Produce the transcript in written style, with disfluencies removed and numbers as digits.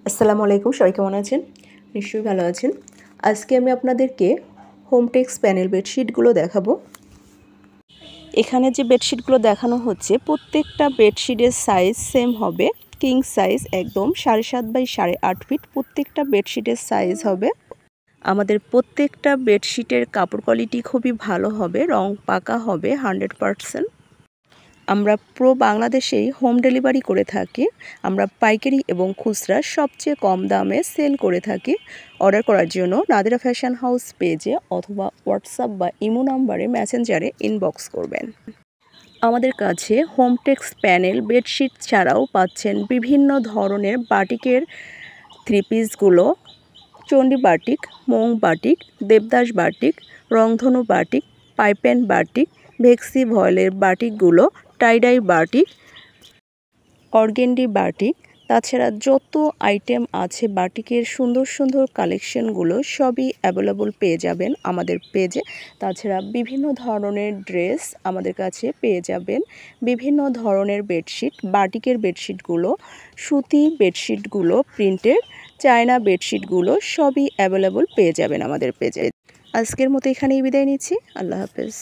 আসসালামু আলাইকুম, সবাই কেমন আছেন? নিশ্চয়ই ভালো আছেন। আজকে আমি আপনাদেরকে হোমটেক্স প্যানেল বেডশিটগুলো দেখাবো। এখানে যে বেডশিটগুলো দেখানো হচ্ছে প্রত্যেকটা বেডশিটের সাইজ সেম হবে। কিং সাইজ, একদম 7.5 বাই 8.5 ফিট প্রত্যেকটা বেডশিটের সাইজ হবে। আমাদের প্রত্যেকটা বেডশিটের কাপড় কোয়ালিটি খুবই ভালো হবে, রং পাকা হবে 100%। আমরা পুরো বাংলাদেশেই হোম ডেলিভারি করে থাকি। আমরা পাইকারি এবং খুচরা সবচেয়ে কম দামে সেল করে থাকি। অর্ডার করার জন্য নাদিরা ফ্যাশন হাউস পেজে অথবা হোয়াটসঅ্যাপ বা ইমো নাম্বারে মেসেঞ্জারে ইনবক্স করবেন। আমাদের কাছে হোমটেক্স প্যানেল বেডশিট ছাড়াও পাচ্ছেন বিভিন্ন ধরনের বাটিকের থ্রি পিসগুলো, Chandi batik, Mou batik, Devdas batik, রংধনু বাটিক, পাইপেন বাটিক, ভেক্সি ভয়েলের বাটিকগুলো, টাইডাই বাটিক, অর্গেন্ডি বাটিক, তাছাড়া যত আইটেম আছে বাটিকের সুন্দর সুন্দর কালেকশনগুলো সবই অ্যাভেলেবল পেয়ে যাবেন আমাদের পেজে। তাছাড়া বিভিন্ন ধরনের ড্রেস আমাদের কাছে পেয়ে যাবেন, বিভিন্ন ধরনের বেডশিট, বাটিকের বেডশিটগুলো, সুতি বেডশিটগুলো, প্রিন্টেড চায়না বেডশিটগুলো সবই অ্যাভেলেবল পেয়ে যাবেন আমাদের পেজে। আজকের মতো এখানেই বিদায় নিচ্ছি। আল্লাহ হাফেজ।